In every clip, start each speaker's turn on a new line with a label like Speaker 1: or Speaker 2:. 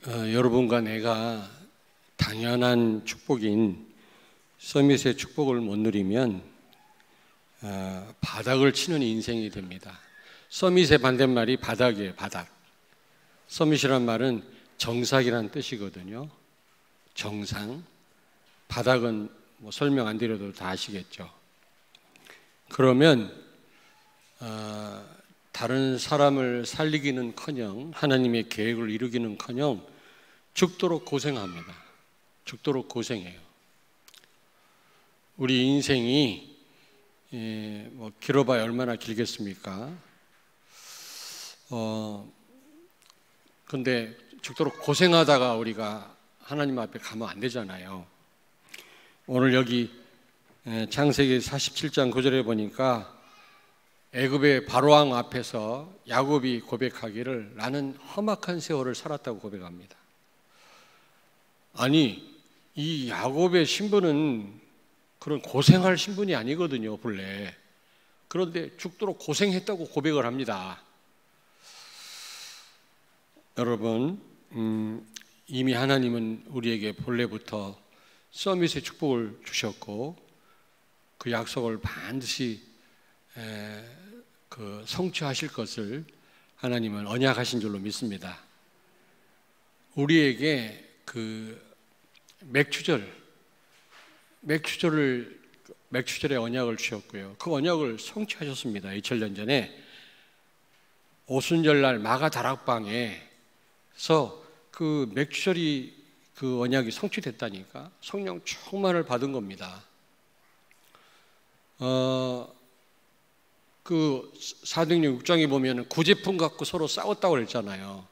Speaker 1: 여러분과 내가 당연한 축복인 서밋의 축복을 못 누리면 바닥을 치는 인생이 됩니다. 서밋의 반대말이 바닥이에요. 바닥. 서밋이란 말은 정상이란 뜻이거든요. 정상. 바닥은 뭐 설명 안 드려도 다 아시겠죠. 그러면 다른 사람을 살리기는커녕 하나님의 계획을 이루기는커녕 죽도록 고생합니다. 죽도록 고생해요. 우리 인생이 뭐 길어봐야 얼마나 길겠습니까? 근데 죽도록 고생하다가 우리가 하나님 앞에 가면 안 되잖아요. 오늘 여기 창세기 47장 9절에 보니까 애굽의 바로왕 앞에서 야곱이 고백하기를 나는 험악한 세월을 살았다고 고백합니다. 아니, 이 야곱의 신분은 그런 고생할 신분이 아니거든요, 본래. 그런데 죽도록 고생했다고 고백을 합니다. 여러분, 이미 하나님은 우리에게 본래부터 서밋의 축복을 주셨고 그 약속을 반드시 성취하실 것을 하나님은 언약하신 줄로 믿습니다. 우리에게 그 맥추절의 언약을 주셨고요. 그 언약을 성취하셨습니다. 2000년 전에 오순절날 마가 다락방에서 그 맥추절이 그 언약이 성취됐다니까. 성령 충만을 받은 겁니다. 그 사도행전 6장에 보면 구제품 갖고 서로 싸웠다고 그랬잖아요.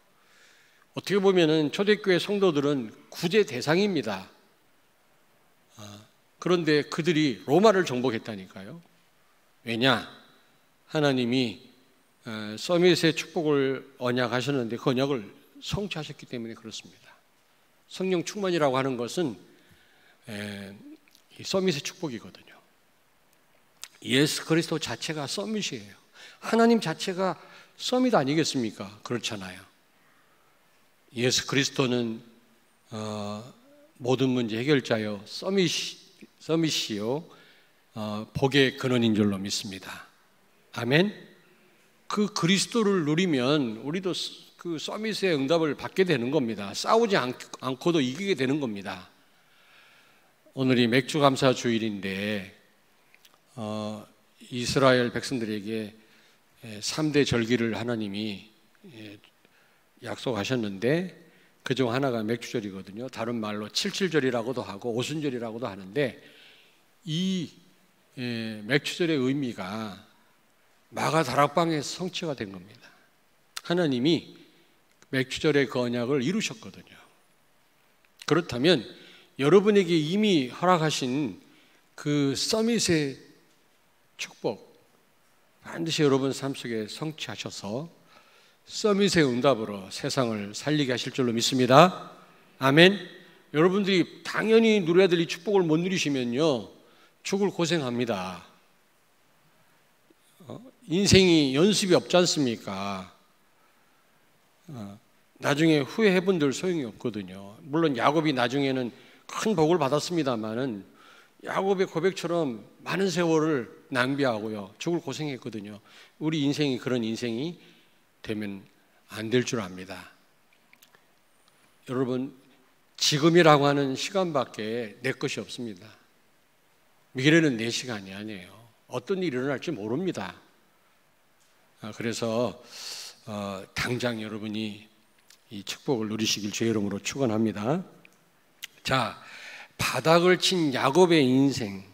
Speaker 1: 어떻게 보면은 초대교회 성도들은 구제 대상입니다. 그런데 그들이 로마를 정복했다니까요. 왜냐? 하나님이 서밋의 축복을 언약하셨는데 그 언약을 성취하셨기 때문에 그렇습니다. 성령 충만이라고 하는 것은 서밋의 축복이거든요. 예수 그리스도 자체가 서밋이에요. 하나님 자체가 서밋 아니겠습니까? 그렇잖아요. 예수 그리스도는 모든 문제 해결자요 서밋이요 복의 근원인 줄로 믿습니다. 아멘. 그 그리스도를 누리면 우리도 그 서밋의 응답을 받게 되는 겁니다. 싸우지 않고도 이기게 되는 겁니다. 오늘이 맥주감사 주일인데 이스라엘 백성들에게 3대 절기를 하나님이 약속하셨는데 그중 하나가 맥주절이거든요. 다른 말로 칠칠절이라고도 하고 오순절이라고도 하는데 이 맥주절의 의미가 마가 다락방에서 성취가 된 겁니다. 하나님이 맥주절의 그 언약을 이루셨거든요. 그렇다면 여러분에게 이미 허락하신 그 서밋의 축복 반드시 여러분 삶 속에 성취하셔서 서밋의 응답으로 세상을 살리게 하실 줄로 믿습니다. 아멘. 여러분들이 당연히 누려야 될 이 축복을 못 누리시면요 죽을 고생합니다. 인생이 연습이 없지 않습니까? 나중에 후회해본들 소용이 없거든요. 물론 야곱이 나중에는 큰 복을 받았습니다만은 야곱의 고백처럼 많은 세월을 낭비하고요 죽을 고생했거든요. 우리 인생이 그런 인생이 되면 안 될 줄 압니다. 여러분, 지금이라고 하는 시간밖에 내 것이 없습니다. 미래는 내 시간이 아니에요. 어떤 일이 일어날지 모릅니다. 그래서 당장 여러분이 이 축복을 누리시길 주의 이름으로 축원합니다. 자, 바닥을 친 야곱의 인생,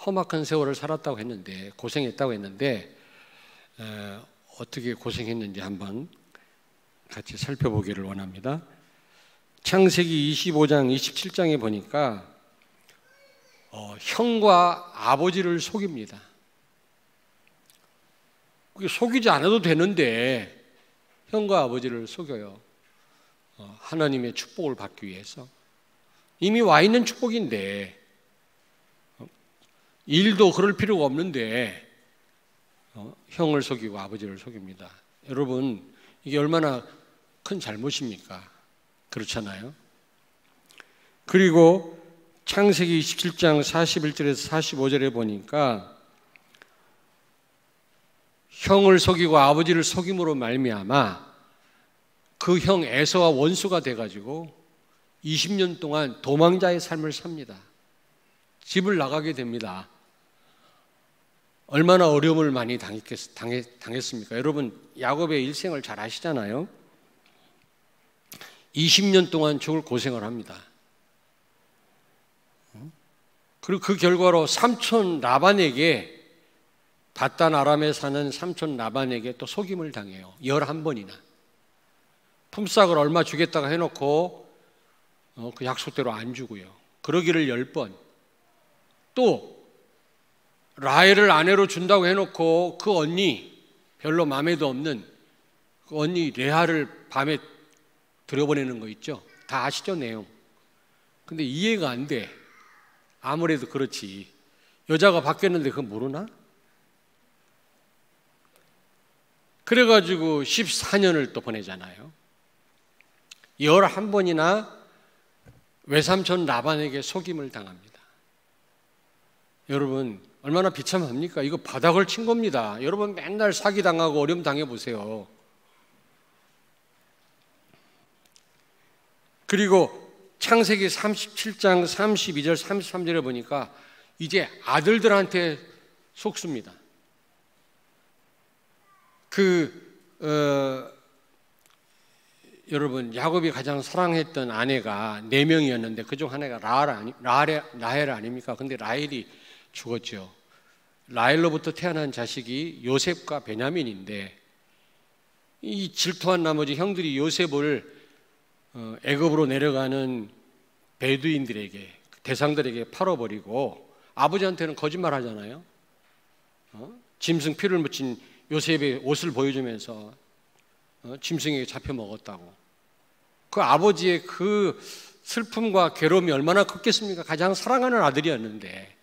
Speaker 1: 험악한 세월을 살았다고 했는데, 고생했다고 했는데 어떻게 고생했는지 한번 같이 살펴보기를 원합니다. 창세기 25장 27장에 보니까 형과 아버지를 속입니다. 그게 속이지 않아도 되는데 형과 아버지를 속여요. 하나님의 축복을 받기 위해서. 이미 와 있는 축복인데 일도 그럴 필요가 없는데 형을 속이고 아버지를 속입니다. 여러분, 이게 얼마나 큰 잘못입니까? 그렇잖아요. 그리고 창세기 27장 41절에서 45절에 보니까 형을 속이고 아버지를 속임으로 말미암아 그 형 에서와 원수가 돼가지고 20년 동안 도망자의 삶을 삽니다. 집을 나가게 됩니다. 얼마나 어려움을 많이 당했습니까? 여러분 야곱의 일생을 잘 아시잖아요. 20년 동안 죽을 고생을 합니다. 그리고 그 결과로 삼촌 라반에게, 닷단 아람에 사는 삼촌 라반에게 또 속임을 당해요. 11번이나. 품삯을 얼마 주겠다고 해놓고 그 약속대로 안 주고요. 그러기를 10번. 또 라헬을 아내로 준다고 해놓고 그 언니, 별로 마음에도 없는 그 언니 레아를 밤에 들여보내는 거 있죠. 다 아시죠, 내용. 근데 이해가 안 돼. 아무래도 그렇지. 여자가 바뀌었는데 그거 모르나? 그래가지고 14년을 또 보내잖아요. 11번이나 외삼촌 라반에게 속임을 당합니다. 여러분 얼마나 비참합니까? 이거 바닥을 친 겁니다. 여러분 맨날 사기당하고 어려움 당해보세요. 그리고 창세기 37장 32절 33절에 보니까 이제 아들들한테 속습니다. 여러분 야곱이 가장 사랑했던 아내가 4명이었는데 그중 하나가 라헬 아닙니까? 근데 라헬이 죽었죠. 라헬로부터 태어난 자식이 요셉과 베냐민인데 이 질투한 나머지 형들이 요셉을 애굽으로 내려가는 베두인들에게, 대상들에게 팔아버리고 아버지한테는 거짓말 하잖아요. 짐승 피를 묻힌 요셉의 옷을 보여주면서 짐승에게 잡혀 먹었다고. 그 아버지의 그 슬픔과 괴로움이 얼마나 컸겠습니까? 가장 사랑하는 아들이었는데.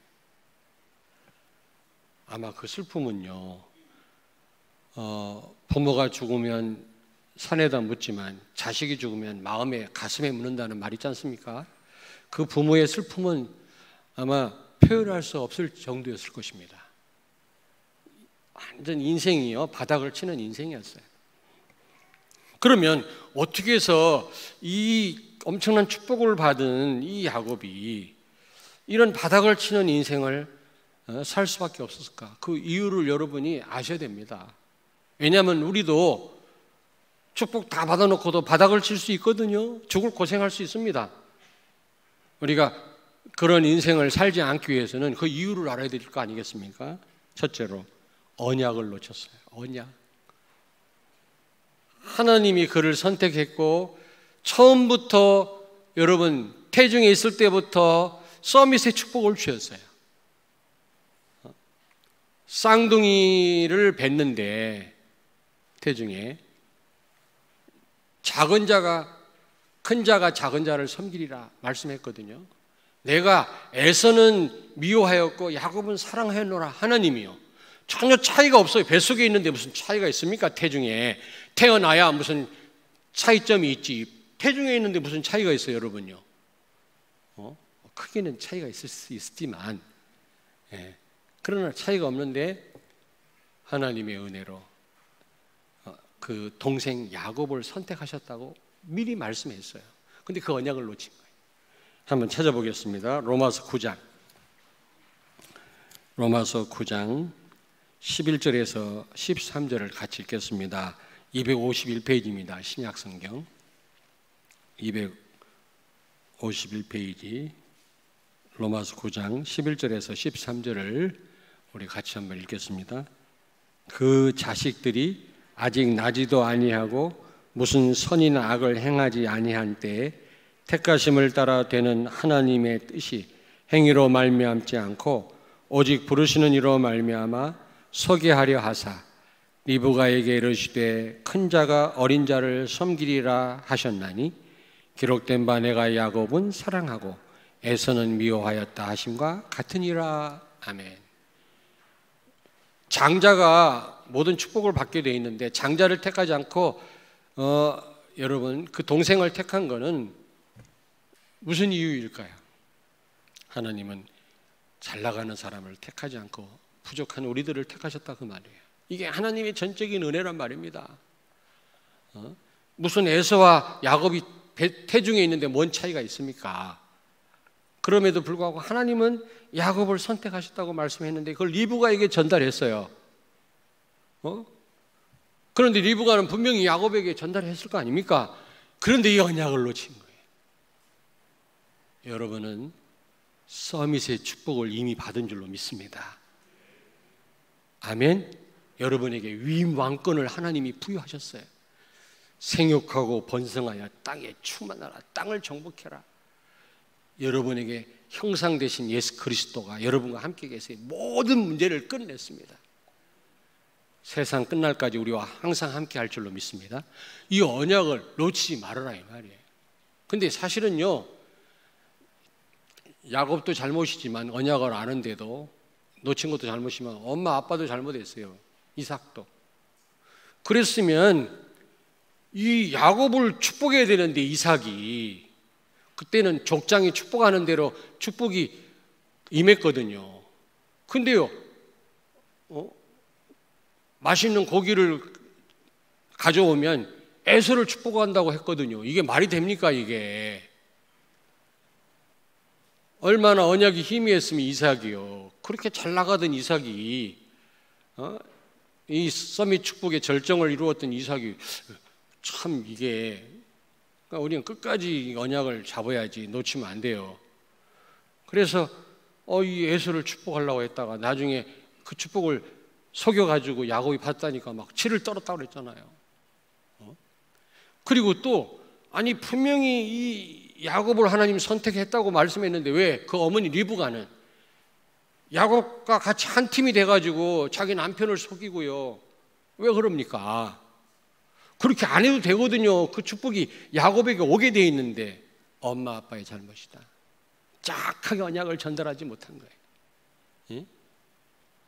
Speaker 1: 아마 그 슬픔은요, 부모가 죽으면 산에다 묻지만 자식이 죽으면 가슴에 묻는다는 말 있지 않습니까? 그 부모의 슬픔은 아마 표현할 수 없을 정도였을 것입니다. 완전 인생이요, 바닥을 치는 인생이었어요. 그러면 어떻게 해서 이 엄청난 축복을 받은 이 야곱이 이런 바닥을 치는 인생을 살 수밖에 없었을까? 그 이유를 여러분이 아셔야 됩니다. 왜냐하면 우리도 축복 다 받아놓고도 바닥을 칠 수 있거든요. 죽을 고생할 수 있습니다. 우리가 그런 인생을 살지 않기 위해서는 그 이유를 알아야 될 거 아니겠습니까? 첫째로 언약을 놓쳤어요. 언약. 하나님이 그를 선택했고 처음부터 여러분 태중에 있을 때부터 서밋의 축복을 주셨어요. 쌍둥이를 뵀는데 태중에 작은 자가 큰 자가 작은 자를 섬기리라 말씀했거든요. 내가 에서는 미워하였고 야곱은 사랑하였노라. 하나님이요. 전혀 차이가 없어요. 뱃속에 있는데 무슨 차이가 있습니까? 태중에 태어나야 무슨 차이점이 있지. 태중에 있는데 무슨 차이가 있어요, 여러분요? 크게는 차이가 있을 수 있지만, 그러나 차이가 없는데 하나님의 은혜로 그 동생 야곱을 선택하셨다고 미리 말씀했어요. 근데 그 언약을 놓친 거예요. 한번 찾아보겠습니다. 로마서 9장 11절에서 13절을 같이 읽겠습니다. 251페이지입니다. 신약성경 251페이지 로마서 9장 11절에서 13절을 우리 같이 한번 읽겠습니다. 그 자식들이 아직 나지도 아니하고 무슨 선이나 악을 행하지 아니한 때에 택하심을 따라 되는 하나님의 뜻이 행위로 말미암지 않고 오직 부르시는 이로 말미암아 서게 하려 하사 리브가에게 이르시되 큰 자가 어린 자를 섬기리라 하셨나니 기록된 바 내가 야곱은 사랑하고 에서는 미워하였다 하심과 같으니라. 아멘. 장자가 모든 축복을 받게 돼 있는데 장자를 택하지 않고 여러분 그 동생을 택한 거는 무슨 이유일까요? 하나님은 잘 나가는 사람을 택하지 않고 부족한 우리들을 택하셨다 그 말이에요. 이게 하나님의 전적인 은혜란 말입니다. 무슨 에서와 야곱이 태중에 있는데 뭔 차이가 있습니까? 그럼에도 불구하고 하나님은 야곱을 선택하셨다고 말씀했는데 그걸 리브가에게 전달했어요. 그런데 리브가는 분명히 야곱에게 전달했을 거 아닙니까? 그런데 이 언약을 놓친 거예요. 여러분은 서밋의 축복을 이미 받은 줄로 믿습니다. 아멘. 여러분에게 위임 왕권을 하나님이 부여하셨어요. 생육하고 번성하여 땅에 충만하라. 땅을 정복해라. 여러분에게 형상 되신 예수 그리스도가 여러분과 함께 계세요. 모든 문제를 끝냈습니다. 세상 끝날까지 우리와 항상 함께 할 줄로 믿습니다. 이 언약을 놓치지 말아라 이 말이에요. 근데 사실은요, 야곱도 잘못이지만 언약을 아는데도 놓친 것도 잘못이면 엄마 아빠도 잘못했어요. 이삭도. 그랬으면 이 야곱을 축복해야 되는데 이삭이 그때는 족장이 축복하는 대로 축복이 임했거든요. 근데요, 맛있는 고기를 가져오면 에서를 축복한다고 했거든요. 이게 말이 됩니까 이게? 얼마나 언약이 희미했으면 이삭이요. 그렇게 잘 나가던 이삭이 이 서밋 축복의 절정을 이루었던 이삭이 참 이게 그러니까 우리는 끝까지 언약을 잡아야지 놓치면 안 돼요. 그래서 이 에서를 축복하려고 했다가 나중에 그 축복을 속여가지고 야곱이 받다니까 막 치를 떨었다고 그랬잖아요. 그리고 또 아니 분명히 이 야곱을 하나님 선택했다고 말씀했는데 왜 그 어머니 리브가는 야곱과 같이 한 팀이 돼가지고 자기 남편을 속이고요. 왜 그럽니까? 그렇게 안 해도 되거든요. 그 축복이 야곱에게 오게 돼 있는데 엄마 아빠의 잘못이다. 짝하게 언약을 전달하지 못한 거예요. 예?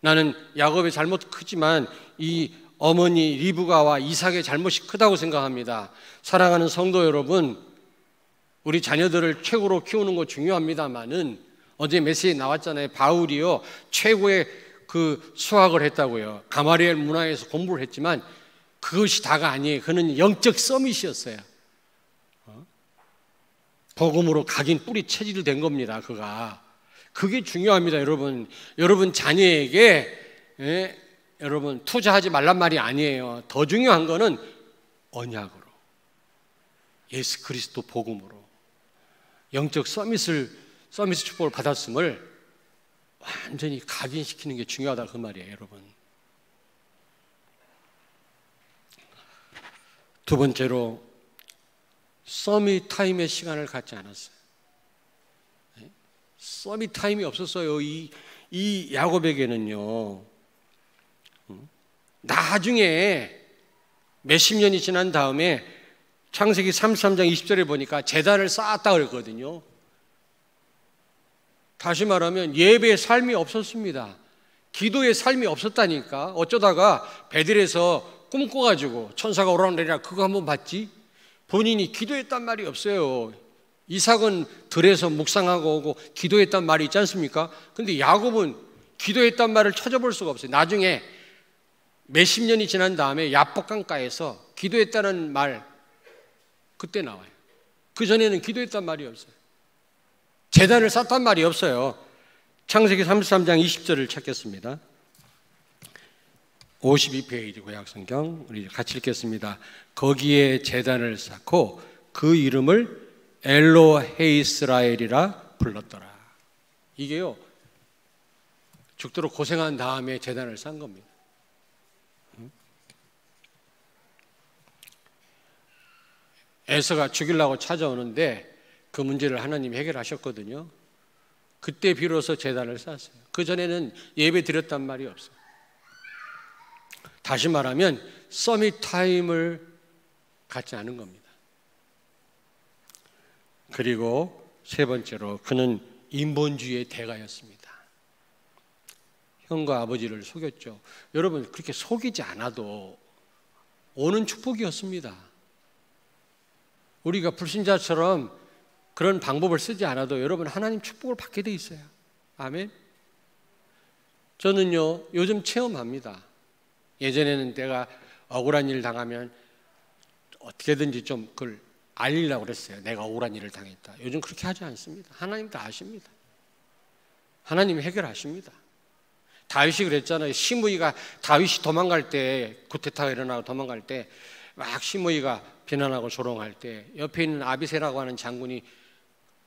Speaker 1: 나는 야곱의 잘못 크지만 이 어머니 리브가와 이삭의 잘못이 크다고 생각합니다. 사랑하는 성도 여러분, 우리 자녀들을 최고로 키우는 거 중요합니다만은 어제 메시지에 나왔잖아요. 바울이요 최고의 그 수학을 했다고요. 가마리엘 문화에서 공부를 했지만 그것이 다가 아니에요. 그는 영적 서밋이었어요. 복음으로 각인 뿌리 체질 된 겁니다. 그게 중요합니다. 여러분 자녀에게 여러분 투자하지 말란 말이 아니에요. 더 중요한 거는 언약으로 예수 그리스도 복음으로 영적 서밋 축복을 받았음을 완전히 각인시키는 게 중요하다 그 말이에요. 여러분. 두 번째로 서밋 타임의 시간을 갖지 않았어요. 서밋 타임이 없었어요. 이 야곱에게는요. 나중에 몇십 년이 지난 다음에 창세기 33장 20절에 보니까 제단을 쌓았다 그랬거든요. 다시 말하면 예배의 삶이 없었습니다. 기도의 삶이 없었다니까. 어쩌다가 베들에서 꿈꿔가지고 천사가 오라내리라 그거 한번 봤지? 본인이 기도했단 말이 없어요. 이삭은 들에서 묵상하고 오고 기도했단 말이 있지 않습니까? 근데 야곱은 기도했단 말을 찾아볼 수가 없어요. 나중에 몇십 년이 지난 다음에 야복 강가에서 기도했다는 말 그때 나와요. 그전에는 기도했단 말이 없어요. 제단을 쌓았단 말이 없어요. 창세기 33장 20절을 찾겠습니다. 52페이지 구약성경 우리 같이 읽겠습니다. 거기에 제단을 쌓고 그 이름을 엘로헤이스라엘이라 불렀더라. 이게요 죽도록 고생한 다음에 제단을 쌓은 겁니다. 에서가 죽이려고 찾아오는데 그 문제를 하나님이 해결하셨거든요. 그때 비로소 제단을 쌓았어요. 그전에는 예배 드렸단 말이 없어요. 다시 말하면 서밋 타임을 갖지 않은 겁니다. 그리고 세 번째로 그는 인본주의의 대가였습니다. 형과 아버지를 속였죠. 여러분 그렇게 속이지 않아도 오는 축복이었습니다. 우리가 불신자처럼 그런 방법을 쓰지 않아도 여러분 하나님 축복을 받게 돼 있어요. 아멘. 저는요 요즘 체험합니다. 예전에는 내가 억울한 일 당하면 어떻게든지 좀 그걸 알리려고 그랬어요. 내가 억울한 일을 당했다. 요즘 그렇게 하지 않습니다. 하나님 다 아십니다. 하나님이 해결하십니다. 다윗이 그랬잖아요. 시므이가 다윗이 도망갈 때, 쿠데타가 일어나고 도망갈 때 막 시므이가 비난하고 조롱할 때 옆에 있는 아비새라고 하는 장군이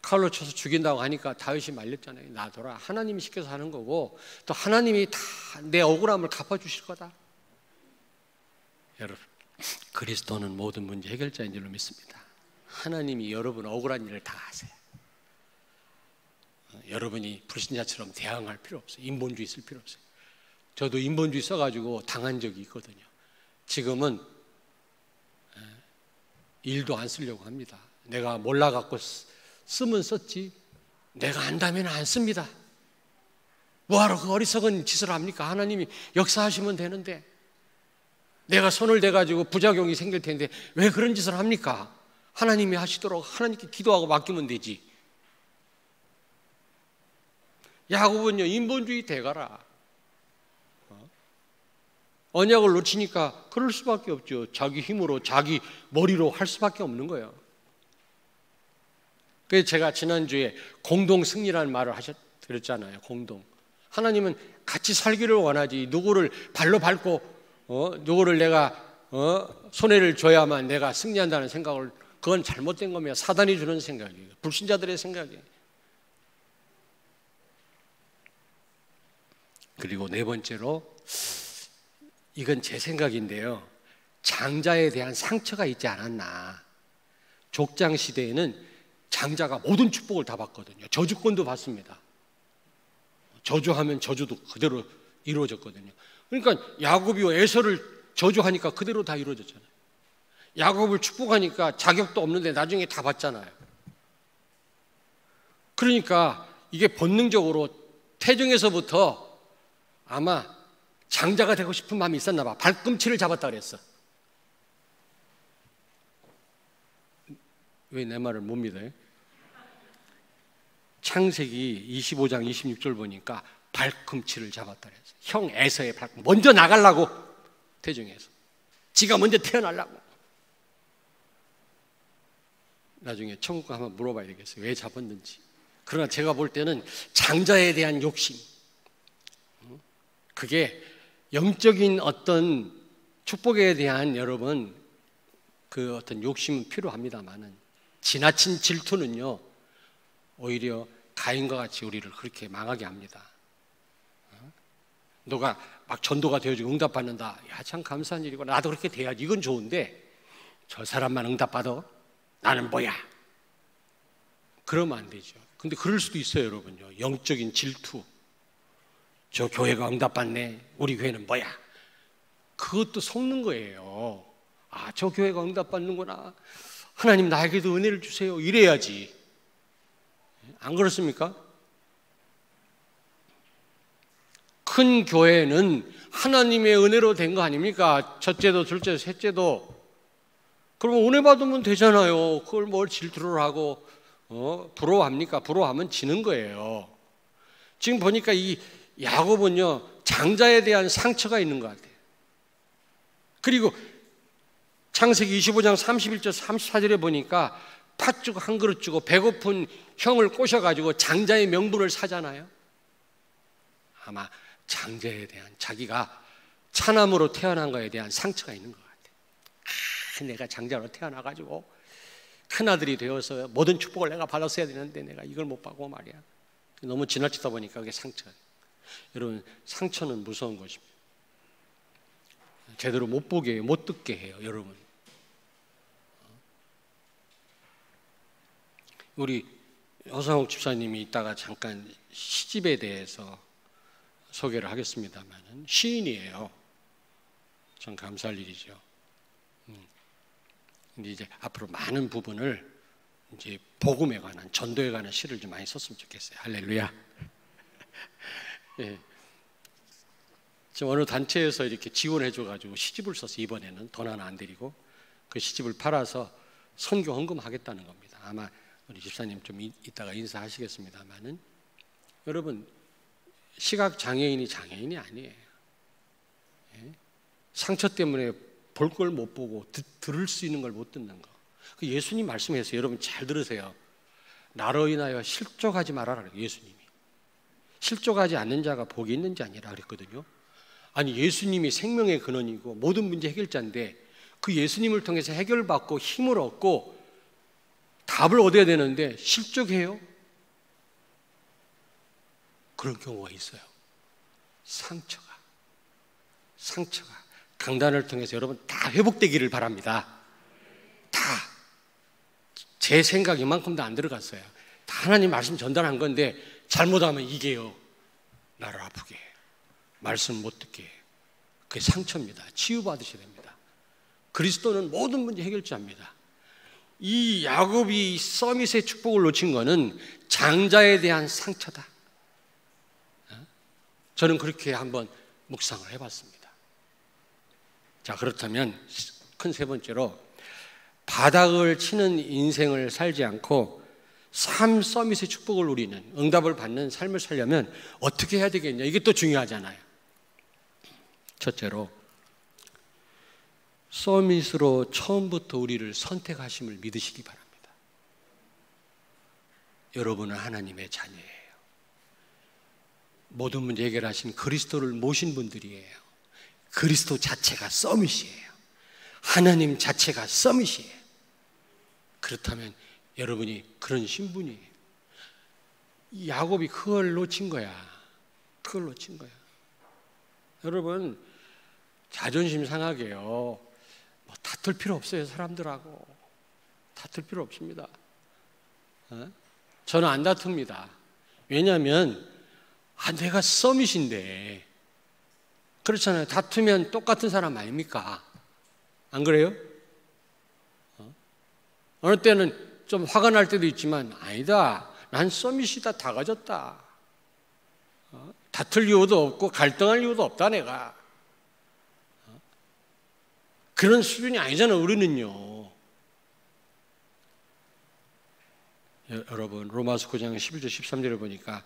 Speaker 1: 칼로 쳐서 죽인다고 하니까 다윗이 말렸잖아요. 놔둬라. 하나님이 시켜서 하는 거고 또 하나님이 다 내 억울함을 갚아주실 거다. 여러분, 그리스도는 모든 문제 해결자인 줄로 믿습니다. 하나님이 여러분 억울한 일을 다 하세요. 여러분이 불신자처럼 대항할 필요 없어요. 인본주의 쓸 필요 없어요. 저도 인본주의 써가지고 당한 적이 있거든요. 지금은 일도 안 쓰려고 합니다. 내가 몰라갖고 쓰면 썼지 내가 안다면 안 씁니다. 뭐하러 그 어리석은 짓을 합니까? 하나님이 역사하시면 되는데 내가 손을 대가지고 부작용이 생길 텐데 왜 그런 짓을 합니까? 하나님이 하시도록 하나님께 기도하고 맡기면 되지. 야곱은요 인본주의 대가라. 언약을 놓치니까 그럴 수밖에 없죠. 자기 힘으로 자기 머리로 할 수밖에 없는 거예요. 그래서 제가 지난주에 공동 승리라는 말을 드렸잖아요. 공동. 하나님은 같이 살기를 원하지 누구를 발로 밟고 누구를 내가 손해를 줘야만 내가 승리한다는 생각을 그건 잘못된 겁니다. 사단이 주는 생각이에요. 불신자들의 생각이에요. 그리고 네 번째로 이건 제 생각인데요. 장자에 대한 상처가 있지 않았나. 족장 시대에는 장자가 모든 축복을 다 받거든요. 저주권도 받습니다. 저주하면 저주도 그대로 이루어졌거든요. 그러니까 야곱이 에서를 저주하니까 그대로 다 이루어졌잖아요. 야곱을 축복하니까 자격도 없는데 나중에 다 받잖아요. 그러니까 이게 본능적으로 태중에서부터 아마 장자가 되고 싶은 마음이 있었나 봐. 발꿈치를 잡았다 그랬어. 왜 내 말을 못 믿어요? 창세기 25장 26절 보니까 발꿈치를 잡았다 그랬어. 형 에서의 발꿈치. 먼저 나가려고 태중에서. 지가 먼저 태어나려고. 나중에 천국 한번 물어봐야 되겠어요. 왜 잡았는지. 그러나 제가 볼 때는 장자에 대한 욕심. 그게 영적인 어떤 축복에 대한 여러분 그 어떤 욕심은 필요합니다만은 지나친 질투는요 오히려 가인과 같이 우리를 그렇게 망하게 합니다. 너가 막 전도가 되어지고 응답받는다. 야, 참 감사한 일이고 나도 그렇게 돼야지. 이건 좋은데 저 사람만 응답받아? 나는 뭐야? 그러면 안 되죠. 근데 그럴 수도 있어요, 여러분요. 영적인 질투. 저 교회가 응답받네. 우리 교회는 뭐야? 그것도 속는 거예요. 아, 저 교회가 응답받는구나. 하나님 나에게도 은혜를 주세요. 이래야지. 안 그렇습니까? 큰 교회는 하나님의 은혜로 된 거 아닙니까? 첫째도 둘째도 셋째도. 그러면 은혜 받으면 되잖아요. 그걸 뭘 질투를 하고 부러워합니까? 부러워하면 지는 거예요. 지금 보니까 이 야곱은요 장자에 대한 상처가 있는 것 같아요. 그리고 창세기 25장 31절 34절에 보니까 팥 주고 한 그릇 주고 배고픈 형을 꼬셔가지고 장자의 명분을 사잖아요. 아마 장자에 대한 자기가 차남으로 태어난 거에 대한 상처가 있는 것 같아요. 내가 장자로 태어나가지고 큰아들이 되어서 모든 축복을 내가 받았어야 되는데 내가 이걸 못 받고 말이야. 너무 지나치다 보니까 그게 상처예요. 여러분 상처는 무서운 것입니다. 제대로 못 보게 해요. 못 듣게 해요. 여러분 우리 허상욱 집사님이 이따가 잠깐 시집에 대해서 소개를 하겠습니다만 시인이에요. 참 감사할 일이죠. 근데 이제 앞으로 많은 부분을 이제 복음에 관한 전도에 관한 시를 좀 많이 썼으면 좋겠어요. 할렐루야. 예. 지금 어느 단체에서 이렇게 지원해줘가지고 시집을 써서 이번에는 돈 하나 안 드리고 그 시집을 팔아서 선교 헌금하겠다는 겁니다. 아마 우리 집사님 좀 이따가 인사하시겠습니다만은, 여러분, 시각 장애인이 장애인이 아니에요. 예? 상처 때문에 볼 걸 못 보고 들을 수 있는 걸 못 듣는 거. 그 예수님 말씀했어요. 여러분 잘 들으세요. 나로 인하여 실족하지 말아라. 예수님이 실족하지 않는 자가 복이 있는 자 아니라 그랬거든요. 아니, 예수님이 생명의 근원이고 모든 문제 해결자인데 그 예수님을 통해서 해결받고 힘을 얻고 답을 얻어야 되는데 실족해요? 그런 경우가 있어요. 상처가 강단을 통해서 여러분 다 회복되기를 바랍니다. 다 제 생각 이만큼도 안 들어갔어요. 다 하나님 말씀 전달한 건데 잘못하면 이게요, 나를 아프게 해요. 말씀 못 듣게 해요. 그게 상처입니다. 치유받으셔야 됩니다. 그리스도는 모든 문제 해결자입니다. 이 야곱이 서밋의 축복을 놓친 거는 장자에 대한 상처다. 저는 그렇게 한번 묵상을 해봤습니다. 자, 그렇다면 큰 세 번째로, 바닥을 치는 인생을 살지 않고 삶 서밋의 축복을 누리는, 응답을 받는 삶을 살려면 어떻게 해야 되겠냐, 이게 또 중요하잖아요. 첫째로, 서밋으로 처음부터 우리를 선택하심을 믿으시기 바랍니다. 여러분은 하나님의 자녀예요. 모든 문제 해결하신 그리스도를 모신 분들이에요. 그리스도 자체가 서밋이에요. 하나님 자체가 서밋이에요. 그렇다면 여러분이 그런 신분이에요. 야곱이 그걸 놓친 거야. 여러분, 자존심 상하게요, 뭐 다툴 필요 없어요. 사람들하고 다툴 필요 없습니다. 저는 안 다툽니다. 왜냐하면 내가 서밋인데. 그렇잖아요. 다투면 똑같은 사람 아닙니까? 안 그래요? 어느 때는 좀 화가 날 때도 있지만, 아니다, 난 서밋이다, 다 가졌다. 다툴 이유도 없고 갈등할 이유도 없다, 내가. 그런 수준이 아니잖아요, 우리는요. 여러분, 로마서 9장 11절 13절을 보니까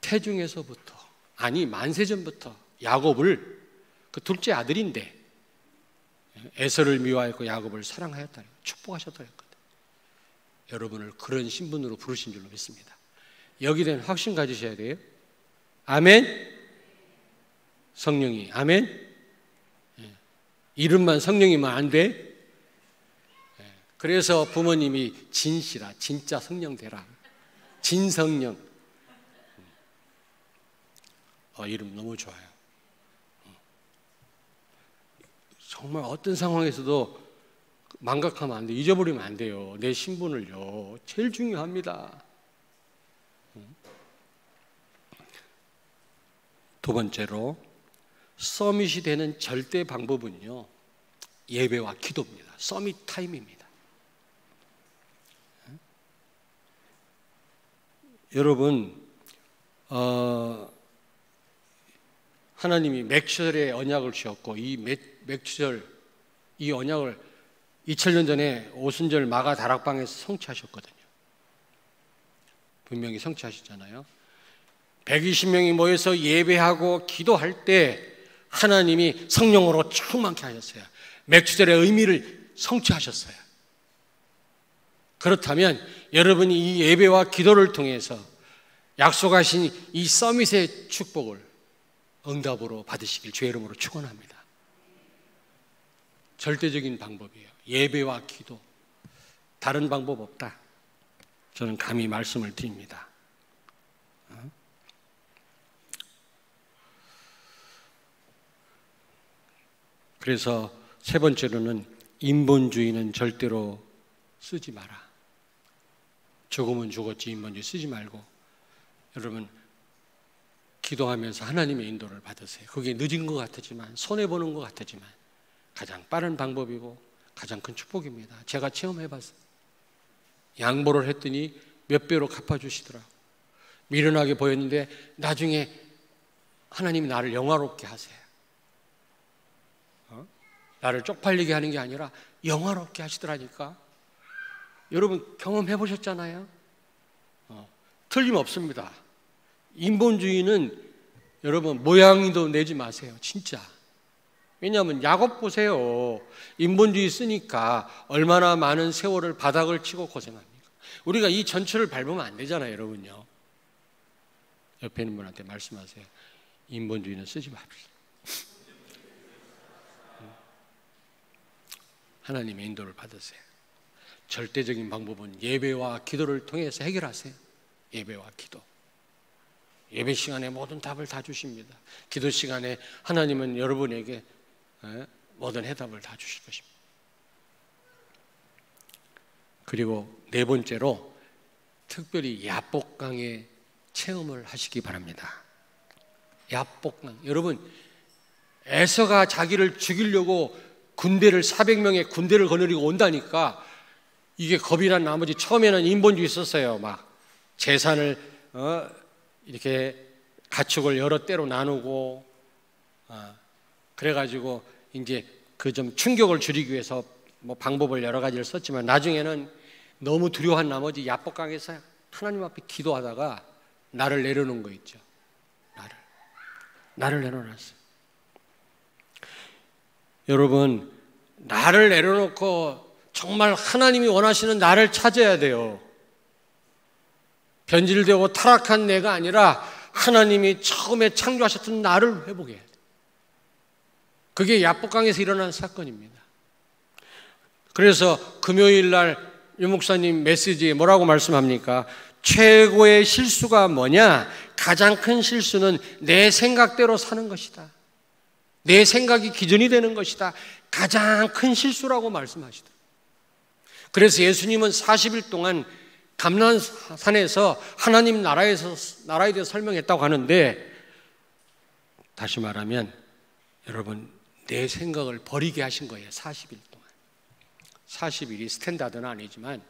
Speaker 1: 태중에서부터, 아니 만세전부터 야곱을, 그 둘째 아들인데 에서를 미워하였고 야곱을 사랑하였다, 축복하셨다 했거든. 여러분을 그런 신분으로 부르신 줄로 믿습니다. 여기 대한 확신 가지셔야 돼요. 아멘. 성령이, 아멘. 이름만 성령이면 안 돼. 그래서 부모님이 진시라, 진짜 성령 되라, 진성령. 이름 너무 좋아요. 정말 어떤 상황에서도 망각하면 안 돼요. 잊어버리면 안 돼요. 내 신분을요. 제일 중요합니다. 두 번째로, 서밋이 되는 절대 방법은요, 예배와 기도입니다. 서밋 타임입니다. 여러분, 하나님이 맥주절의 언약을 주셨고, 이 맥주절, 이 언약을 2000년 전에 오순절 마가 다락방에서 성취하셨거든요. 분명히 성취하셨잖아요. 120명이 모여서 예배하고 기도할 때 하나님이 성령으로 충만케 하셨어요. 맥주절의 의미를 성취하셨어요. 그렇다면 여러분이 이 예배와 기도를 통해서 약속하신 이 서밋의 축복을 응답으로 받으시길 주의 이름으로 축원합니다. 절대적인 방법이에요. 예배와 기도. 다른 방법 없다. 저는 감히 말씀을 드립니다. 그래서 세 번째로는, 인본주의는 절대로 쓰지 마라. 죽으면 죽었지, 인본주의 쓰지 말고 여러분 기도하면서 하나님의 인도를 받으세요. 그게 늦은 것 같지만, 손해보는 것 같지만 가장 빠른 방법이고 가장 큰 축복입니다. 제가 체험해봤어요. 양보를 했더니 몇 배로 갚아주시더라고요. 미련하게 보였는데 나중에 하나님이 나를 영화롭게 하세요. 나를 쪽팔리게 하는 게 아니라 영화롭게 하시더라니까. 여러분 경험해 보셨잖아요. 틀림없습니다. 인본주의는 여러분 모양도 내지 마세요. 진짜. 왜냐하면 야곱 보세요. 인본주의 쓰니까 얼마나 많은 세월을 바닥을 치고 고생합니까? 우리가 이 전철을 밟으면 안 되잖아요, 여러분요. 옆에 있는 분한테 말씀하세요. 인본주의는 쓰지 맙시다. 하나님의 인도를 받으세요. 절대적인 방법은 예배와 기도를 통해서 해결하세요. 예배와 기도. 예배 시간에 모든 답을 다 주십니다. 기도 시간에 하나님은 여러분에게 모든 해답을 다 주실 것입니다. 그리고 네 번째로 특별히 야복강의 체험을 하시기 바랍니다. 야복강. 여러분, 에서가 자기를 죽이려고 400명의 군대를 거느리고 온다니까 이게 겁이 난 나머지 처음에는 인본주의 썼어요. 막 재산을 이렇게 가축을 여러 때로 나누고 그래가지고 이제 그 좀 충격을 줄이기 위해서 뭐 방법을 여러 가지를 썼지만 나중에는 너무 두려워한 나머지 야복강에서 하나님 앞에 기도하다가 나를 내려놓은 거 있죠. 나를 내려놨어요. 여러분, 나를 내려놓고 정말 하나님이 원하시는 나를 찾아야 돼요. 변질되고 타락한 내가 아니라 하나님이 처음에 창조하셨던 나를 회복해야 돼요. 그게 야복강에서 일어난 사건입니다. 그래서 금요일 날 유 목사님 메시지에 뭐라고 말씀합니까? 최고의 실수가 뭐냐? 가장 큰 실수는 내 생각대로 사는 것이다. 내 생각이 기준이 되는 것이다. 가장 큰 실수라고 말씀하시다. 그래서 예수님은 40일 동안 감람산에서 하나님 나라에 대해서 설명했다고 하는데, 다시 말하면 여러분 내 생각을 버리게 하신 거예요. 40일 동안. 40일이 스탠다드는 아니지만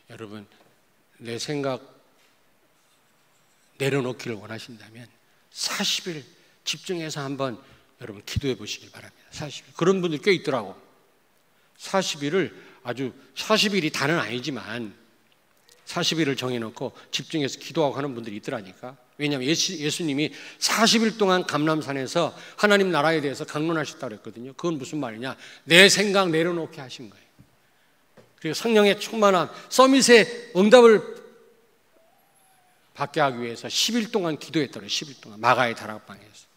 Speaker 1: 여러분 내 생각 내려놓기를 원하신다면 40일 집중해서 한번 여러분 기도해 보시기 바랍니다. 40일. 그런 분들 꽤 있더라고. 40일을 아주 40일이 다는 아니지만 40일을 정해놓고 집중해서 기도하고 하는 분들이 있더라니까. 왜냐하면 예수님이 40일 동안 감람산에서 하나님 나라에 대해서 강론하셨다고 그랬거든요. 그건 무슨 말이냐? 내 생각 내려놓게 하신 거예요. 그리고 성령의 충만함, 서밋의 응답을 받게 하기 위해서 10일 동안 기도했더래요. 10일 동안 마가의 다락방에서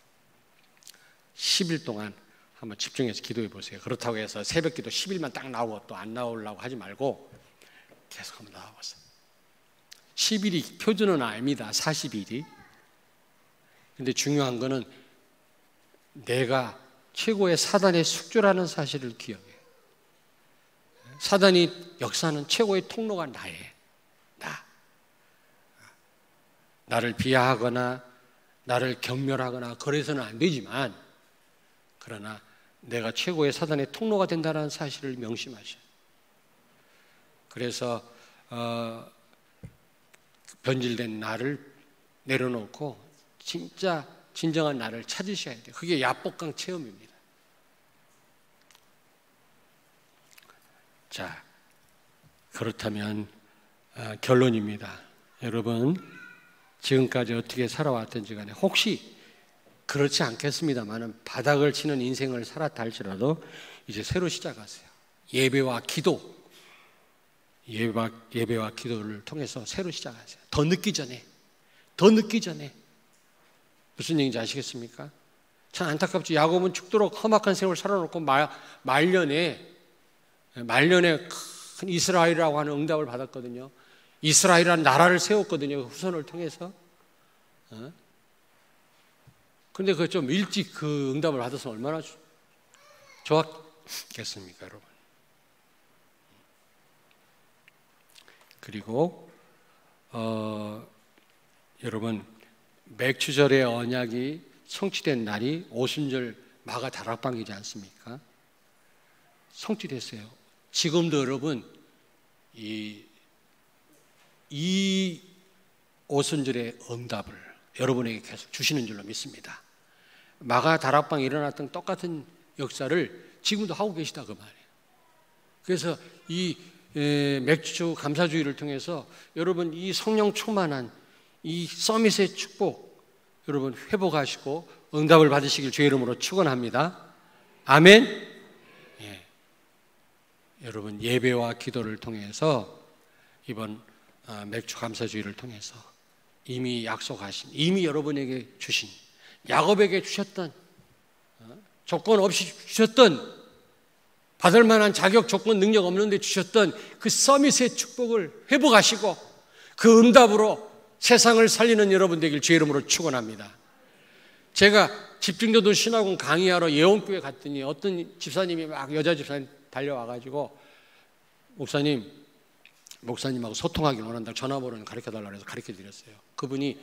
Speaker 1: 10일 동안 한번 집중해서 기도해 보세요. 그렇다고 해서 새벽 기도 10일만 딱 나오고 또 안 나오려고 하지 말고 계속 한번 나와보세요. 10일이 표준은 아닙니다. 40일이. 근데 중요한 거는 내가 최고의 사단의 숙주라는 사실을 기억해. 사단이 역사하는 최고의 통로가 나예요. 나를 비하하거나 나를 경멸하거나 그래서는 안 되지만, 그러나 내가 최고의 사단의 통로가 된다는 사실을 명심하셔요. 그래서 변질된 나를 내려놓고 진짜 진정한 나를 찾으셔야 돼요. 그게 야복강 체험입니다. 자, 그렇다면 결론입니다. 여러분, 지금까지 어떻게 살아왔든지 간에 혹시 그렇지 않겠습니다만 바닥을 치는 인생을 살았다 할지라도 이제 새로 시작하세요. 예배와 기도를 통해서 새로 시작하세요. 더 늦기 전에 무슨 얘기인지 아시겠습니까? 참 안타깝죠. 야곱은 죽도록 험악한 세월 살아놓고 말년에 큰 이스라엘이라고 하는 응답을 받았거든요. 이스라엘이라는 나라를 세웠거든요. 후손을 통해서. 근데 그 좀 일찍 그 응답을 받았으면 얼마나 좋았겠습니까, 여러분? 그리고 여러분, 맥추절의 언약이 성취된 날이 오순절 마가 다락방이지 않습니까? 성취됐어요. 지금도 여러분 이 오순절의 응답을 여러분에게 계속 주시는 줄로 믿습니다. 마가 다락방에 일어났던 똑같은 역사를 지금도 하고 계시다 그 말이에요. 그래서 이 맥주 감사주의를 통해서 여러분 이 성령 충만한 이 서밋의 축복 여러분 회복하시고 응답을 받으시길 주의 이름으로 축원합니다. 아멘. 예. 여러분 예배와 기도를 통해서 이번 맥주 감사주의를 통해서 이미 약속하신, 이미 여러분에게 주신, 야곱에게 주셨던, 조건 없이 주셨던, 받을 만한 자격, 조건, 능력 없는데 주셨던 그 서밋의 축복을 회복하시고 그 응답으로 세상을 살리는 여러분 되길 주의 이름으로 축원합니다. 제가 집중도도 신학원 강의하러 예원교회 갔더니 어떤 집사님이 막 여자 집사님 달려와가지고 목사님하고 소통하기를 원한다고 전화번호를 가르쳐달라고 해서 가르쳐드렸어요. 그분이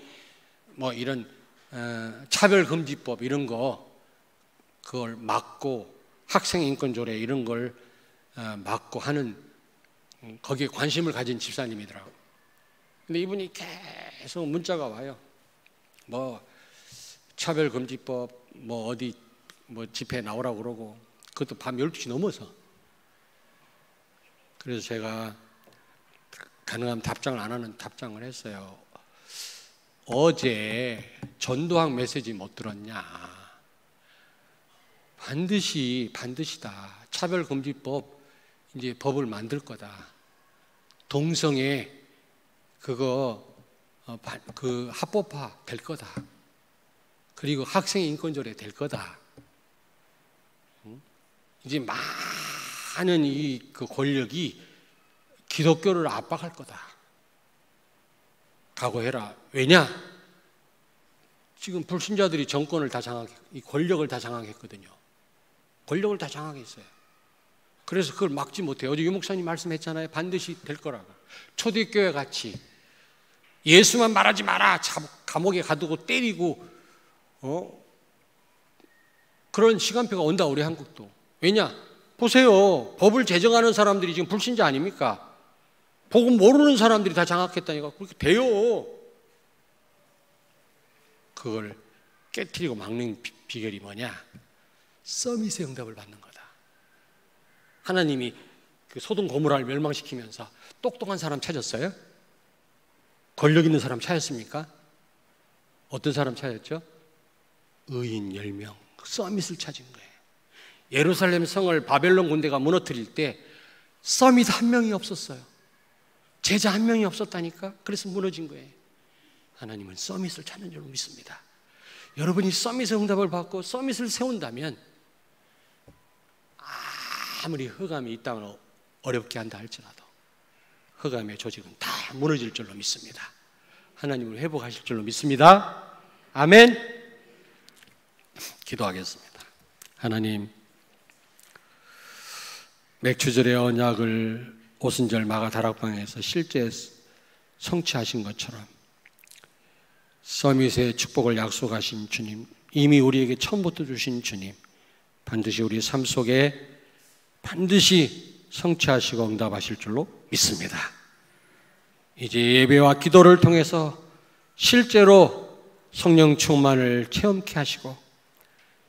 Speaker 1: 뭐 이런 차별금지법 이런 그걸 막고 학생인권조례 이런 걸 막고 하는 거기에 관심을 가진 집사님이더라고요. 근데 이분이 계속 문자가 와요. 뭐 차별금지법 뭐 어디 뭐 집회에 나오라고 그러고 그것도 밤 12시 넘어서. 그래서 제가 가능하면 답장을 안 하는 답장을 했어요. 어제 전도학 메시지 못 들었냐? 반드시다. 차별금지법 이제 법을 만들 거다. 동성애 그거 그 합법화 될 거다. 그리고 학생 인권조례 될 거다. 이제 많은 그 권력이 기독교를 압박할 거다. 각오해라. 왜냐? 지금 불신자들이 정권을 다 이 권력을 다 장악했거든요. 권력을 다 장악했어요. 그래서 그걸 막지 못해요. 어제 유 목사님 말씀했잖아요. 반드시 될 거라고. 초대교회 같이 예수만 말하지 마라. 감옥에 가두고 때리고 그런 시간표가 온다. 우리 한국도. 왜냐? 보세요. 법을 제정하는 사람들이 지금 불신자 아닙니까? 복음 모르는 사람들이 다 장악했다니까. 그렇게 돼요. 그걸 깨트리고 막는 비결이 뭐냐? 서밋의 응답을 받는 거다. 하나님이 그 소돔 고모라를 멸망시키면서 똑똑한 사람 찾았어요? 권력 있는 사람 찾았습니까? 어떤 사람 찾았죠? 의인 10명, 서밋을 찾은 거예요. 예루살렘 성을 바벨론 군대가 무너뜨릴 때 서밋 한 명이 없었어요. 제자 한 명이 없었다니까. 그래서 무너진 거예요. 하나님은 서밋을 찾는 줄 믿습니다. 여러분이 서밋의 응답을 받고 서밋을 세운다면 아무리 흑암이 이 땅을 어렵게 한다 할지라도 흑암의 조직은 다 무너질 줄로 믿습니다. 하나님을 회복하실 줄로 믿습니다. 아멘. 기도하겠습니다. 하나님, 맥주절의 언약을 오순절 마가 다락방에서 실제 성취하신 것처럼 서밋의 축복을 약속하신 주님, 이미 우리에게 처음부터 주신 주님, 반드시 우리 삶 속에 반드시 성취하시고 응답하실 줄로 믿습니다. 이제 예배와 기도를 통해서 실제로 성령 충만을 체험케 하시고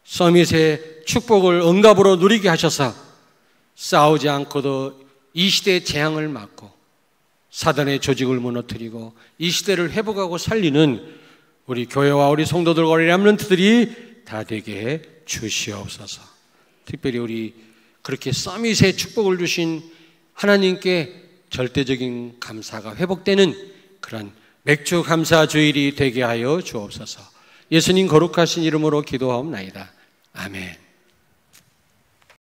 Speaker 1: 서밋의 축복을 응답으로 누리게 하셔서 싸우지 않고도 이 시대의 재앙을 막고 사단의 조직을 무너뜨리고 이 시대를 회복하고 살리는 우리 교회와 우리 성도들과 우리 렘넌트들이 다 되게 해 주시옵소서. 특별히 우리 그렇게 서밋의 축복을 주신 하나님께 절대적인 감사가 회복되는 그런 맥주 감사 주일이 되게 하여 주옵소서. 예수님 거룩하신 이름으로 기도하옵나이다. 아멘.